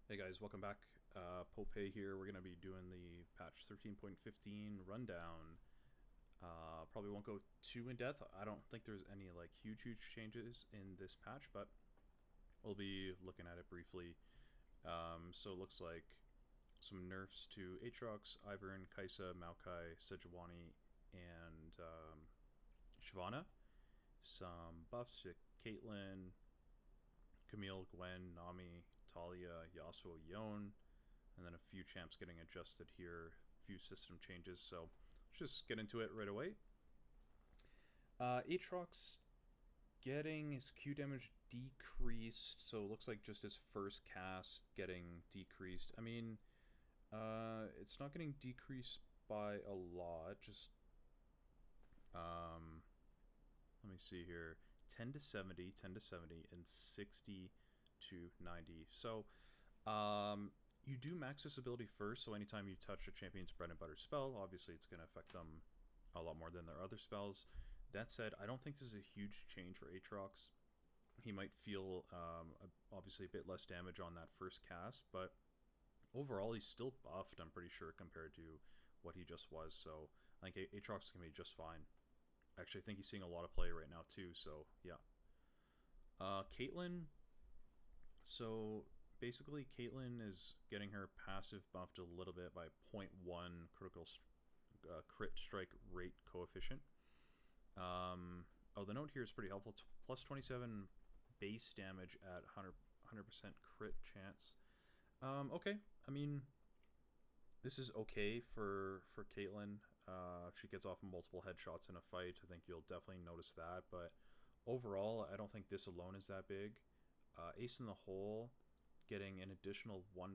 Hey guys, welcome back. Pope here. We're going to be doing the patch 13.15 rundown. Probably won't go too in depth. I don't think there's any like huge changes in this patch, but we'll be looking at it briefly. So it looks like some nerfs to Aatrox, Ivern, Kaisa, Maokai, Sejuani, and Shyvana. Some buffs to Caitlyn, Camille, Gwen, Nami, Talia, Yasuo, Yon, and then a few champs getting adjusted here, a few system changes. So let's just get into it right away. Aatrox getting his Q damage decreased, so it looks like just his first cast getting decreased. I mean, it's not getting decreased by a lot. Just um, let me see here. 10 to 70, 10 to 70, and 60 to 90. So you do max this ability first, so anytime you touch a champion's bread and butter spell, obviously it's going to affect them a lot more than their other spells. That said, I don't think this is a huge change for Aatrox. He might feel obviously a bit less damage on that first cast, but overall he's still buffed, I'm pretty sure, compared to what he just was. So I think Aatrox can be just fine. Actually, I think he's seeing a lot of play right now too, so yeah. Caitlyn, so basically Caitlyn is getting her passive buffed a little bit by zero point 0.1 crit strike rate coefficient. The note here is pretty helpful. It's plus 27 base damage at 100% crit chance. Okay, I mean, this is okay for Caitlyn. If she gets off multiple headshots in a fight, I think you'll definitely notice that. But overall, I don't think this alone is that big. Ace in the hole getting an additional 1%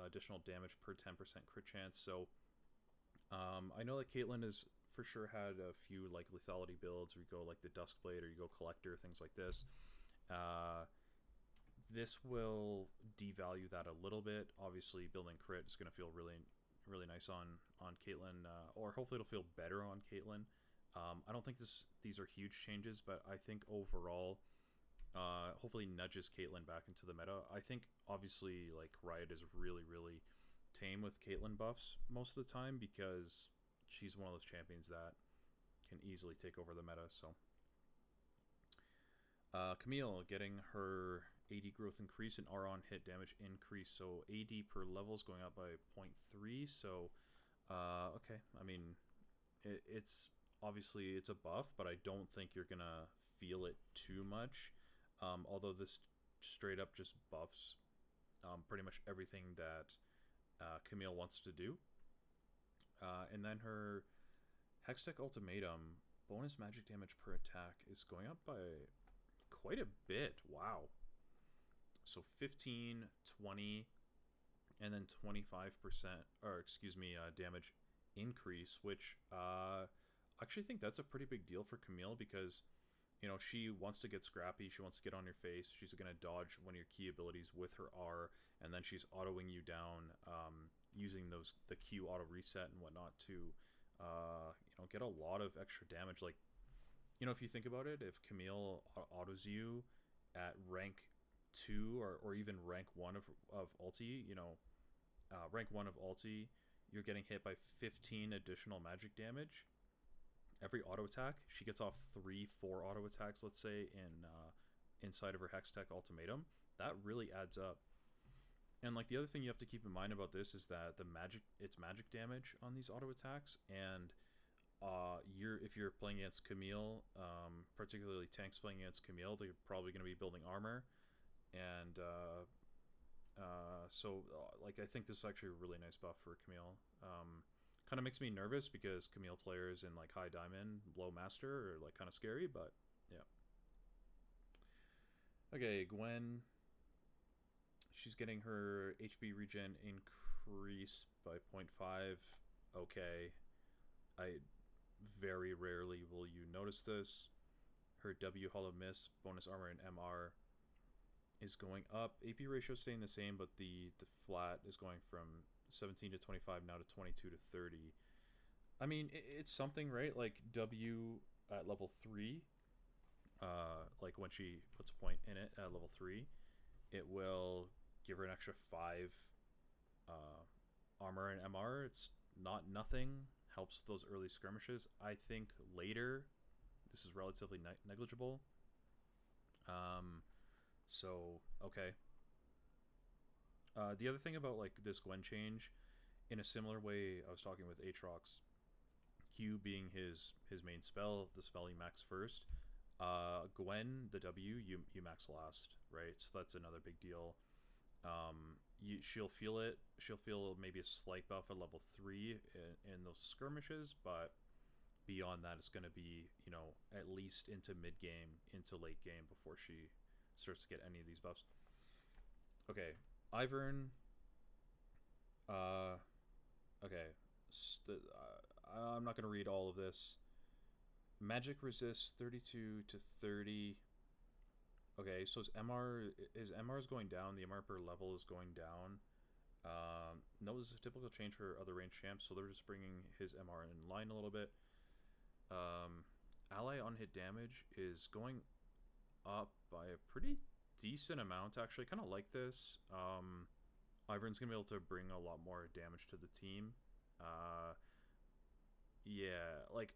additional damage per 10% crit chance. So I know that Caitlyn has for sure had a few like lethality builds where you go like the Duskblade or you go Collector, things like this. Uh, this will devalue that a little bit. Obviously, building crit is going to feel really nice on Caitlyn, or hopefully it'll feel better on Caitlyn. I don't think these are huge changes, but I think overall, hopefully nudges Caitlyn back into the meta. I think obviously like Riot is really tame with Caitlyn buffs most of the time because she's one of those champions that can easily take over the meta. So Camille getting her AD growth increase and R on hit damage increase. So AD per level is going up by 0.3. So okay, I mean it's obviously it's a buff, but I don't think you're gonna feel it too much. Although this straight up just buffs pretty much everything that Camille wants to do. And then her Hextech Ultimatum bonus magic damage per attack is going up by quite a bit. Wow. So 15, 20, and then 25%, or excuse me, damage increase, which I actually think that's a pretty big deal for Camille because, you know, she wants to get scrappy, she wants to get on your face, she's going to dodge one of your key abilities with her R, and then she's autoing you down using the Q auto reset and whatnot to, get a lot of extra damage. Like, if you think about it, if Camille autos you at rank 2 or even rank 1 of ulti, rank 1 of ulti, you're getting hit by 15 additional magic damage. Every auto attack, she gets off 3-4 auto attacks, let's say, inside of her Hextech Ultimatum. That really adds up. And like the other thing you have to keep in mind about this is that it's magic damage on these auto attacks, and if you're playing against Camille, particularly tanks playing against Camille, they're probably going to be building armor, and like I think this is actually a really nice buff for Camille. Kind of makes me nervous because Camille players in like high diamond, low master are like kind of scary, but yeah. Okay, Gwen. She's getting her HP regen increased by zero point 0.5. Okay. I very rarely will you notice this. Her W Hollow Miss bonus armor and MR is going up. AP ratio is staying the same, but the flat is going from 17 to 25 now to 22 to 30. I mean, it's something, right? Like W at level 3, like when she puts a point in it at level 3, it will give her an extra 5 armor and MR. It's not nothing. Helps those early skirmishes. I think later, this is relatively negligible. So okay. The other thing about like this Gwen change, in a similar way, I was talking with Aatrox, Q being his main spell, the spell you max first. Gwen, the W, you max last, right? So that's another big deal. She'll feel it. She'll feel maybe a slight buff at level 3 in those skirmishes, but beyond that, it's going to be, at least into mid game, into late game before she starts to get any of these buffs. Okay, Ivern. Okay, I'm not going to read all of this. Magic resist 32 to 30. Okay, so his MR is going down. The MR per level is going down. No, this is a typical change for other range champs, so they're just bringing his MR in line a little bit. Ally on hit damage is going up by a pretty decent amount, actually. Kind of like this. Ivern's going to be able to bring a lot more damage to the team. Yeah, like,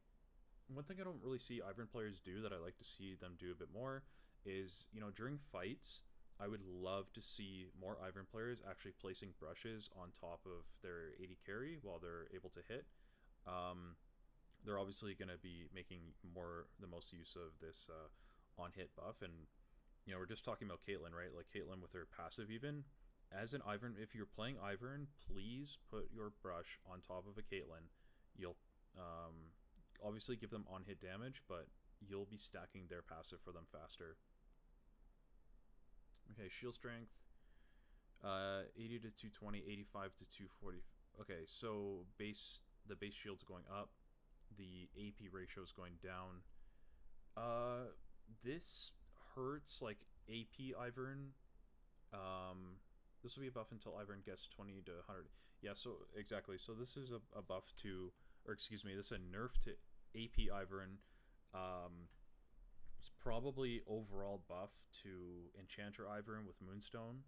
one thing I don't really see Ivern players do that I like to see them do a bit more is, during fights, I would love to see more Ivern players actually placing brushes on top of their AD carry while they're able to hit. They're obviously going to be making the most use of this on hit buff, and we're just talking about Caitlyn, right? Like Caitlyn with her passive even. As an Ivern, if you're playing Ivern, please put your brush on top of a Caitlyn. You'll obviously give them on hit damage, but you'll be stacking their passive for them faster. Okay, shield strength 80 to 220, 85 to 240. Okay, so the base shield's going up, the AP ratio is going down. This hurts like AP Ivern. This will be a buff until Ivern gets 20 to 100. Yeah, so exactly. So this is a buff to, or excuse me, this is a nerf to AP Ivern. It's probably overall buff to Enchanter Ivern with Moonstone.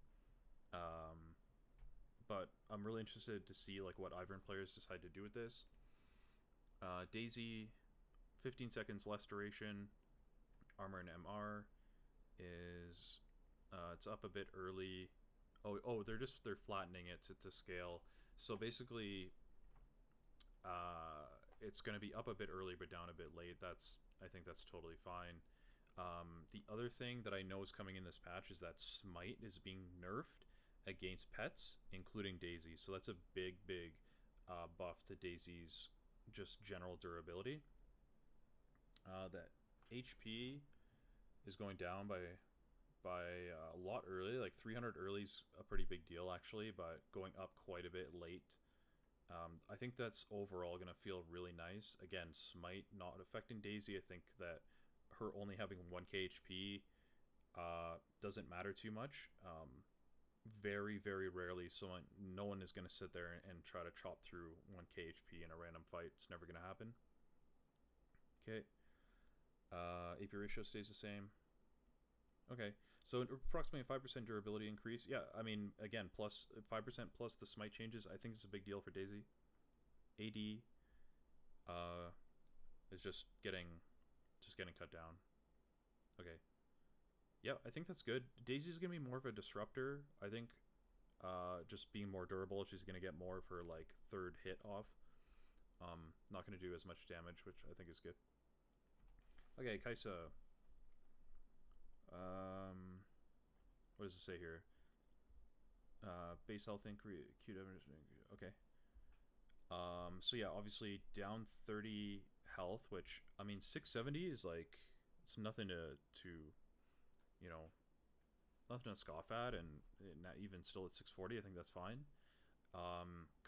But I'm really interested to see like what Ivern players decide to do with this. Daisy, 15 seconds less duration. Armor and MR is it's up a bit early. They're flattening it to scale. So basically, it's going to be up a bit early but down a bit late. I think that's totally fine. The other thing that I know is coming in this patch is that Smite is being nerfed against pets, including Daisy. So that's a big buff to Daisy's just general durability. That HP is going down by a lot early. Like 300 early is a pretty big deal actually, but going up quite a bit late. I think that's overall going to feel really nice. Again, Smite not affecting Daisy. I think that her only having 1k HP doesn't matter too much. Very, very rarely no one is going to sit there and try to chop through 1k HP in a random fight. It's never going to happen. Okay. AP ratio stays the same. Okay, so approximately a 5% durability increase. Yeah, I mean, again, plus 5% plus the smite changes. I think it's a big deal for Daisy. AD is just getting cut down. Okay. Yeah, I think that's good. Daisy's gonna be more of a disruptor. I think just being more durable, she's gonna get more of her like third hit off. Not gonna do as much damage, which I think is good. Okay, Kaisa. What does it say here? Base health increase, Q damage. Okay. So yeah, obviously down 30 health, which I mean 670 is like it's nothing to nothing to scoff at, and not even still at 640, I think that's fine.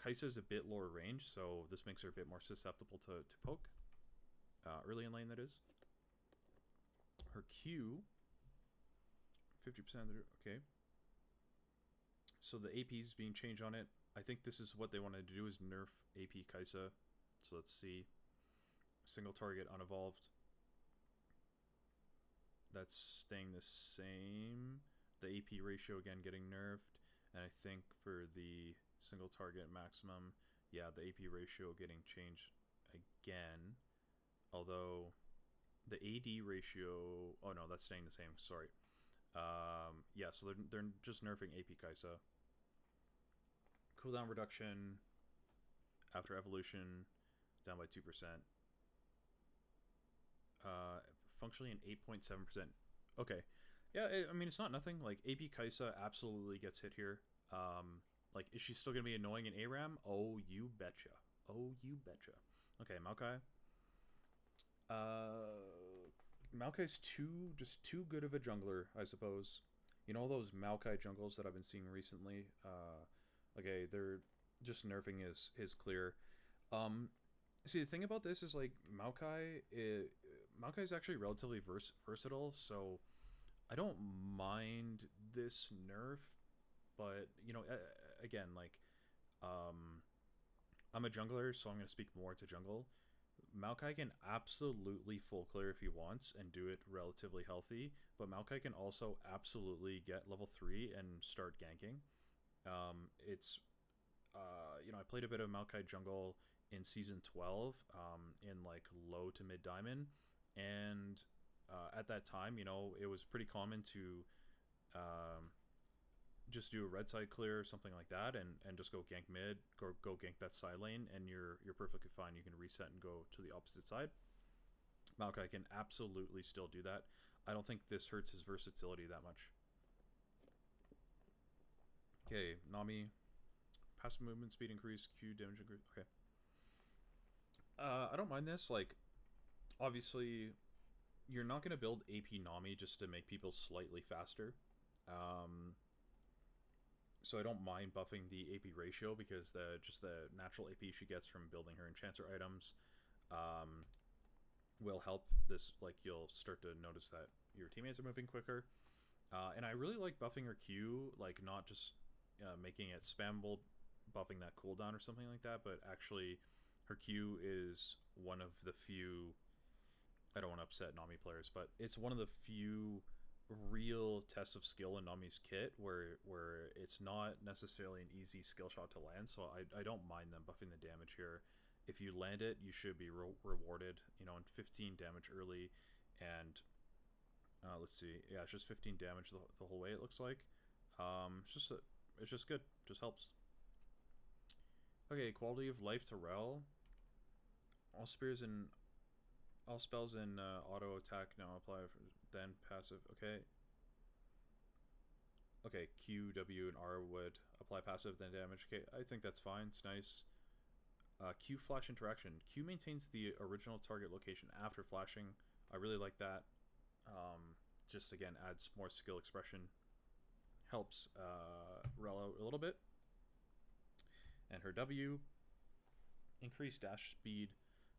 Kaisa is a bit lower range, so this makes her a bit more susceptible to poke. Early in lane, that is. Her Q, 50%. Okay. So the AP is being changed on it. I think this is what they wanted to do, is nerf AP Kaisa. So let's see. Single target unevolved. That's staying the same. The AP ratio again getting nerfed. And I think for the single target maximum, yeah, the AP ratio getting changed again. Although the AD ratio, oh no, that's staying the same. Sorry. Yeah, so they're just nerfing AP Kaisa. Cooldown reduction after evolution down by 2%. Functionally an 8.7%. Okay. Yeah, I mean, it's not nothing. Like, AP Kaisa absolutely gets hit here. Like, is she still going to be annoying in ARAM? Oh, you betcha. Oh, you betcha. Okay, Maokai. Maokai's just too good of a jungler, I suppose. You know all those Maokai jungles that I've been seeing recently? Okay, they're just nerfing his clear. Um, See, the thing about this is like Maokai is actually relatively versatile, so I don't mind this nerf. But again, like um, I'm a jungler, so I'm going to speak more to jungle. Maokai can absolutely full clear if he wants and do it relatively healthy, but Maokai can also absolutely get level 3 and start ganking. It's I played a bit of Maokai jungle in season 12 in like low to mid diamond, and at that time, it was pretty common to um, just do a red side clear or something like that, and just go gank mid, go gank that side lane, and you're perfectly fine. You can reset and go to the opposite side. Maokai can absolutely still do that. I don't think this hurts his versatility that much. Okay, Nami, passive movement speed increase, Q damage increase. Okay, I don't mind this. Like, obviously, you're not going to build AP Nami just to make people slightly faster. So I don't mind buffing the AP ratio because the natural AP she gets from building her enchanter items will help this. Like, you'll start to notice that your teammates are moving quicker. And I really like buffing her Q, like not just making it spammable, buffing that cooldown or something like that, but actually her Q is one of the few. I don't want to upset Nami players, but it's one of the few real tests of skill in Nami's kit where it's not necessarily an easy skill shot to land. So I don't mind them buffing the damage here. If you land it, you should be rewarded. In 15 damage early, and let's see, yeah, it's just 15 damage the whole way. It looks like it's just good. Just helps. Okay, quality of life to Rel. All spears and all spells in auto attack now apply for then passive. Okay. Okay, Q, W, and R would apply passive, then damage. Okay, I think that's fine. It's nice. Q flash interaction. Q maintains the original target location after flashing. I really like that. Just again adds more skill expression. Helps Rel out a little bit. And her W, increase dash speed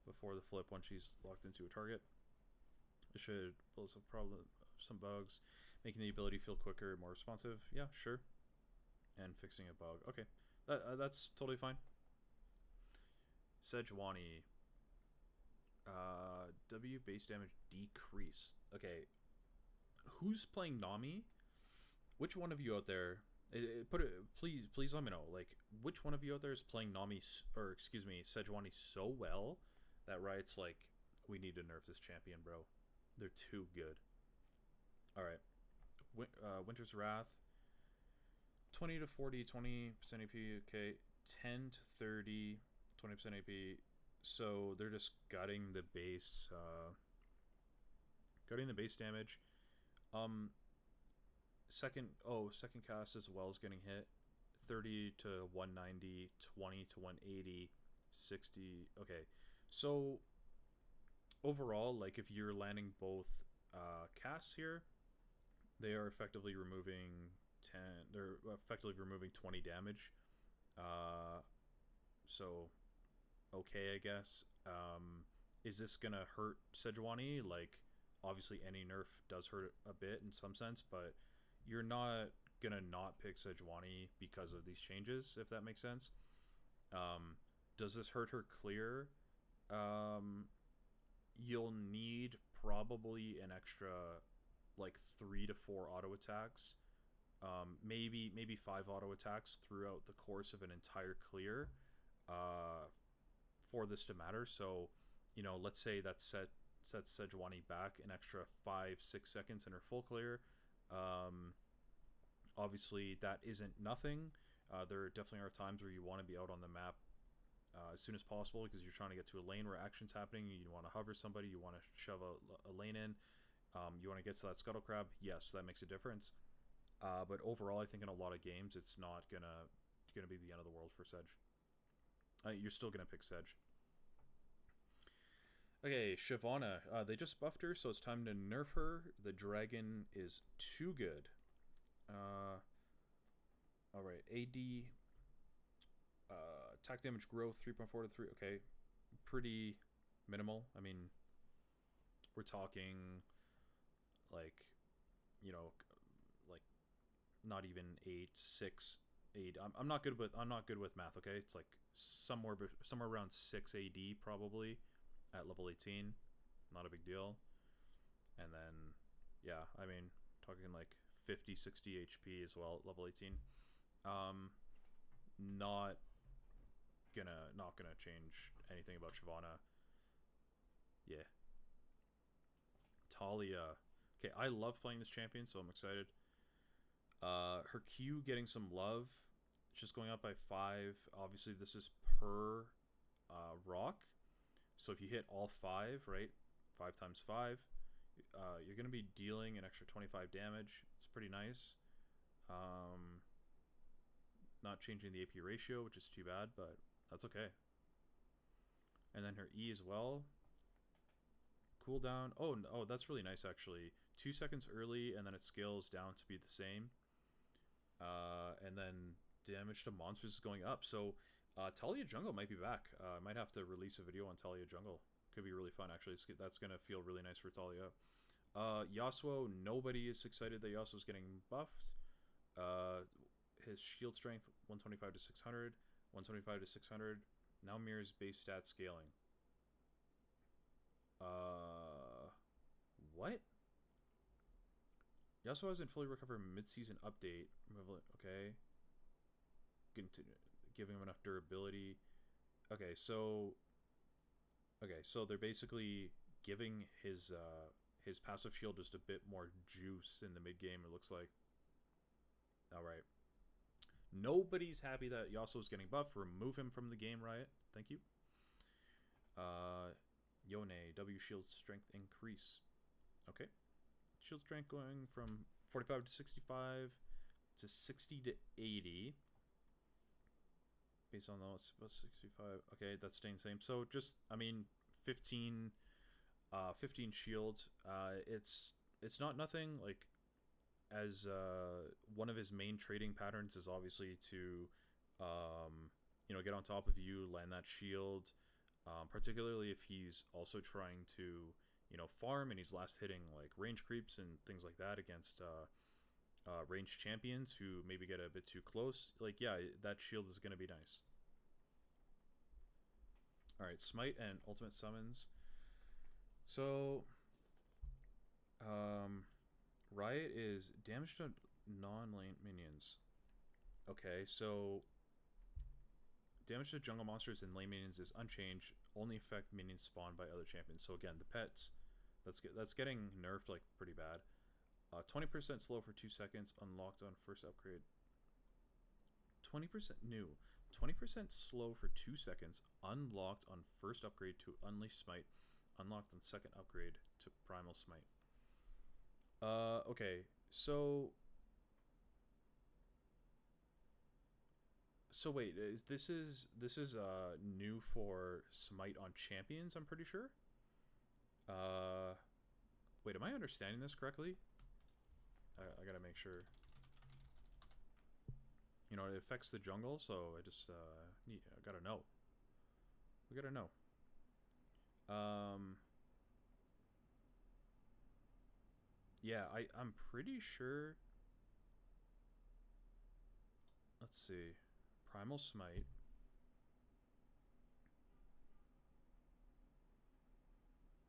before the flip when she's locked into a target. It should pull some bugs, making the ability feel quicker and more responsive. Yeah, sure. And fixing a bug. Okay, that's totally fine. Sejuani. W base damage decrease. Okay, who's playing Nami? Which one of you out there? Please let me know. Like, which one of you out there is playing Nami, or excuse me, Sejuani so well that Riot's like, we need to nerf this champion, bro. They're too good. All right, Winter's Wrath. 20 to 40, 20% AP. Okay, 10 to 30, 20% AP. So they're just gutting the base damage. Second cast as well is getting hit. 30 to 190, 20 to 180, 60. Okay, so overall, like, if you're landing both casts here, they are effectively removing 10. They're effectively removing 20 damage. So okay, I guess. Is this gonna hurt Sejuani? Like, obviously any nerf does hurt a bit in some sense, but you're not gonna not pick Sejuani because of these changes, if that makes sense. Does this hurt her clear? You'll need probably an extra like 3 to 4 auto attacks maybe 5 auto attacks throughout the course of an entire clear uh, for this to matter. So, let's say that sets Sejuani back an extra 5-6 seconds in her full clear. Um, Obviously, that isn't nothing. There definitely are times where you want to be out on the map as soon as possible because you're trying to get to a lane where action's happening. You want to hover somebody, you want to shove a lane in, you want to get to that scuttle crab. Yes, that makes a difference. But overall, I think in a lot of games, it's not gonna be the end of the world for Sedge. You're still gonna pick Sedge. Okay, Shyvana. They just buffed her, so it's time to nerf her. The dragon is too good. All right, AD attack damage growth 3.4 to 3. Okay, pretty minimal. I mean, we're talking like, you know, like not even 8, 6, 8. I'm not good with math. Okay, it's like somewhere around 6 AD probably at level 18. Not a big deal. And then, yeah, I mean, talking like 50, 60 HP as well at level 18. Not gonna change anything about Shyvana. Yeah. Talia. Okay, I love playing this champion, so I'm excited. Her Q getting some love. It's just going up by 5. Obviously, this is per rock. So if you hit all 5, right? 5 times 5, you're going to be dealing an extra 25 damage. It's pretty nice. Not changing the AP ratio, which is too bad, but that's okay. And then her E as well. Cooldown. Oh, that's really nice actually. 2 seconds early, and then it scales down to be the same. And then damage to monsters is going up. So Talia Jungle might be back. I might have to release a video on Talia Jungle. Could be really fun actually. That's gonna feel really nice for Talia. Yasuo. Nobody is excited that Yasuo's getting buffed. His shield strength 125 to 600, 125 to 600. Now mirrors base stat scaling. What? Yasuo hasn't fully recovered mid-season update. Okay. Giving him enough durability. Okay, so they're basically giving his passive shield just a bit more juice in the mid game. It looks like. All right. Nobody's happy that Yasuo's getting buffed. Remove him from the game, Riot. Thank you. Yone, W shield strength increase. Okay. Shield strength going from 45 to 65 to 60 to 80. Based on the 65. Okay, that's staying the same. So just, I mean, 15 shield. It's not nothing. Like, as one of his main trading patterns is obviously to get on top of you, land that shield, particularly if he's also trying to farm and he's last hitting like range creeps and things like that against ranged champions who maybe get a bit too close. Like, yeah, that shield is going to be nice. Alright, smite and ultimate summons. So Riot is damage to non-lane minions. Okay, so damage to jungle monsters and lane minions is unchanged. Only affect minions spawned by other champions. So again, the pets, that's getting nerfed like pretty bad. 20% slow for 2 seconds, unlocked on first upgrade. 20% new. 20% slow for 2 seconds, unlocked on first upgrade to Unleash Smite, unlocked on second upgrade to Primal Smite. Okay, so wait, this is new for Smite on champions, I'm pretty sure. Wait, am I understanding this correctly? I gotta make sure. It affects the jungle, so I just I gotta know. We gotta know. Yeah, I'm pretty sure. Let's see. Primal Smite.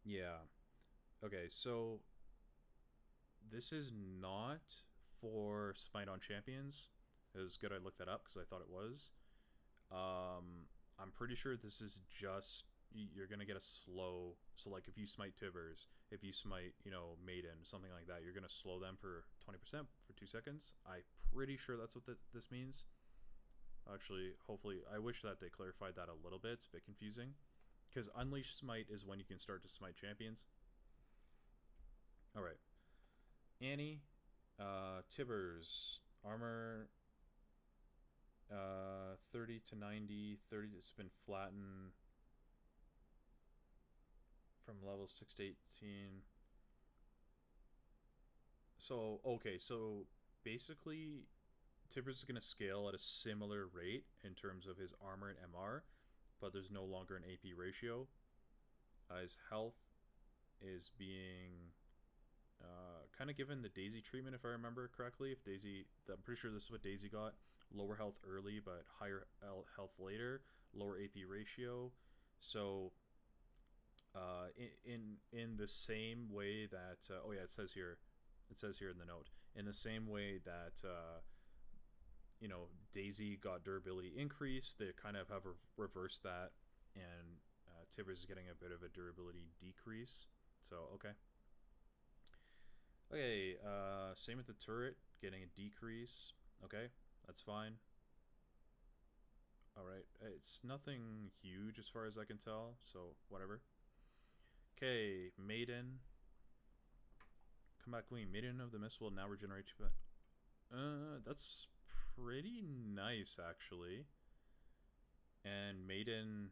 Yeah. Okay, so this is not for Smite on Champions. It was good I looked that up because I thought it was. I'm pretty sure this is just you're gonna get a slow. So like if you smite Tibbers, if you smite Maiden, something like that, you're gonna slow them for 20% for 2 seconds. I'm pretty sure that's what this means. Actually, hopefully, I wish that they clarified that a little bit. It's a bit confusing because Unleash Smite is when you can start to smite champions. All right, Annie, Tibbers armor 30 to 90, 30 to spin flatten from levels 6 to 18. So, okay, so basically, Tibbers is going to scale at a similar rate in terms of his armor and MR, but there's no longer an AP ratio. His health is being kind of given the Daisy treatment, if I remember correctly. If Daisy, I'm pretty sure this is what Daisy got. Lower health early, but higher health later. Lower AP ratio. So, in the same way that it says here in the note, in the same way that Daisy got durability increase, they kind of have reversed that, and Tibbers is getting a bit of a durability decrease. So okay, same with the turret, getting a decrease. Okay, that's fine. All right, it's nothing huge as far as I can tell, so whatever. Okay, Maiden. Combat Queen. Maiden of the Mist will now regenerate. That's pretty nice, actually. And Maiden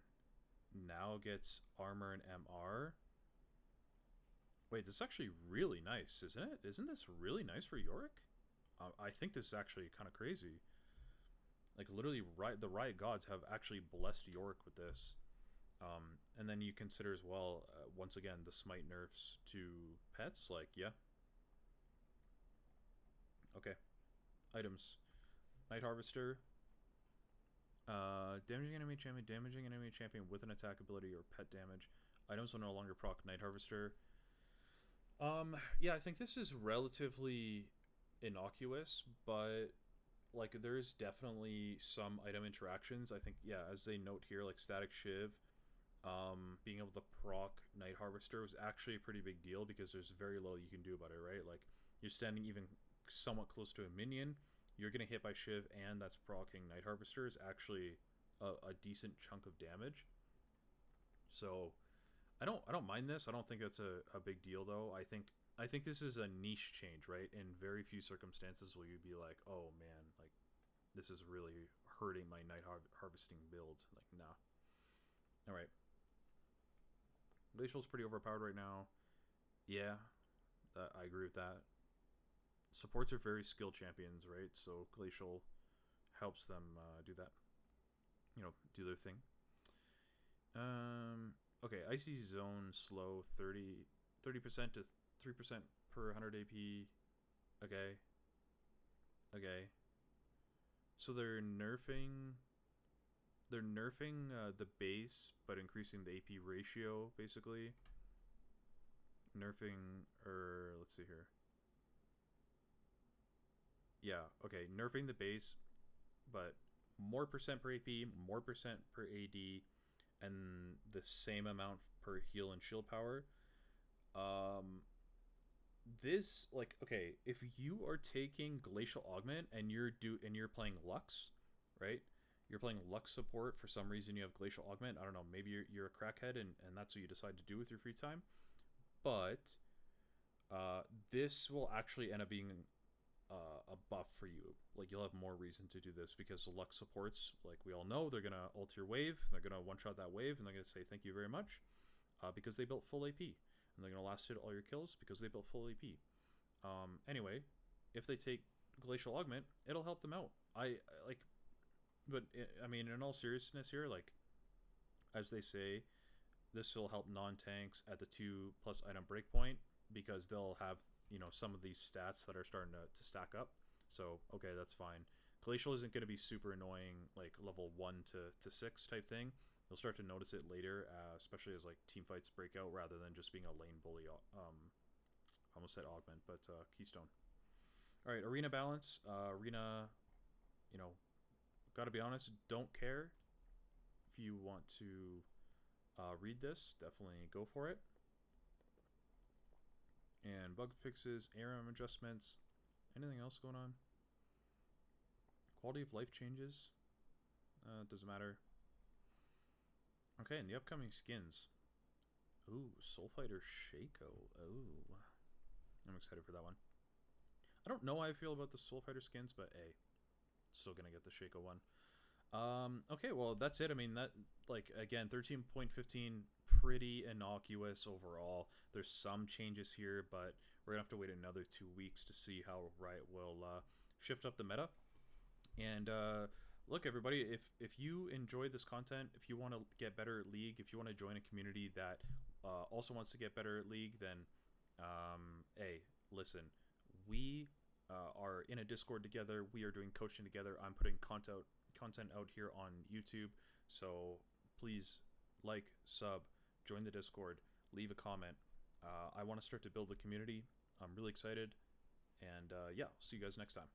now gets armor and MR. Wait, this is actually really nice, isn't it? Isn't this really nice for Yorick? I think this is actually kind of crazy. Like, literally, the Riot Gods have actually blessed Yorick with this. And then you consider as well, once again, the smite nerfs to pets. Like, yeah. Okay. Items. Night Harvester. Damaging enemy champion with an attack ability or pet damage. Items will no longer proc Night Harvester. Yeah, I think this is relatively innocuous, but like there's definitely some item interactions. I think, yeah, as they note here, like Static Shiv, being able to proc Night Harvester was actually a pretty big deal because there's very little you can do about it, right? Like you're standing even somewhat close to a minion, you're getting hit by Shiv, and that's proccing Night Harvester is actually a decent chunk of damage. So I don't mind this. I don't think that's a big deal though. I think this is a niche change, right? In very few circumstances will you be like, oh man, like this is really hurting my night harvesting build. Like, nah. All right. Glacial's pretty overpowered right now. Yeah, I agree with that. Supports are very skilled champions, right? So Glacial helps them do that. Do their thing. Okay, Icy Zone slow 30% to 3% per 100 AP. Okay. So they're nerfing the base, but increasing the AP ratio, basically. Nerfing, let's see here. Yeah, okay, nerfing the base, but more percent per AP, more percent per AD, and the same amount per heal and shield power. This, like, okay, if you are taking Glacial Augment and you're playing Lux, right? You're playing Lux support, for some reason you have Glacial Augment. I don't know, maybe you're a crackhead and that's what you decide to do with your free time. But this will actually end up being a buff for you. Like, you'll have more reason to do this because the Lux supports, like we all know, they're going to ult your wave, they're going to one-shot that wave, and they're going to say thank you very much because they built full AP. And they're going to last hit all your kills because they built full AP. Anyway, if they take Glacial Augment, it'll help them out. But I mean, in all seriousness here, like, as they say, this will help non-tanks at the 2+ item breakpoint because they'll have, some of these stats that are starting to stack up. So, okay, that's fine. Glacial isn't going to be super annoying, like level 1 to 6 type thing. You'll start to notice it later, especially as like team fights break out, rather than just being a lane bully. Almost said augment, but keystone. All right, arena balance. Arena, you know, gotta be honest, don't care. If you want to read this, definitely go for it. And bug fixes, ARM adjustments, anything else going on? Quality of life changes. Doesn't matter. Okay, and the upcoming skins. Ooh, Soul Fighter Shaco. Oh, I'm excited for that one. I don't know how I feel about the Soul Fighter skins, but hey, still gonna get the Shaco one. Okay, well that's it. I mean that, like, again, 13.15, pretty innocuous overall. There's some changes here, but we're gonna have to wait another 2 weeks to see how Riot will shift up the meta. And look, everybody, if you enjoy this content, if you want to get better at League, if you want to join a community that also wants to get better at League, then hey, listen, we are in a Discord together. We are doing coaching together. I'm putting content out here on YouTube. So please like, sub, join the Discord, leave a comment. I want to start to build a community. I'm really excited. And yeah, see you guys next time.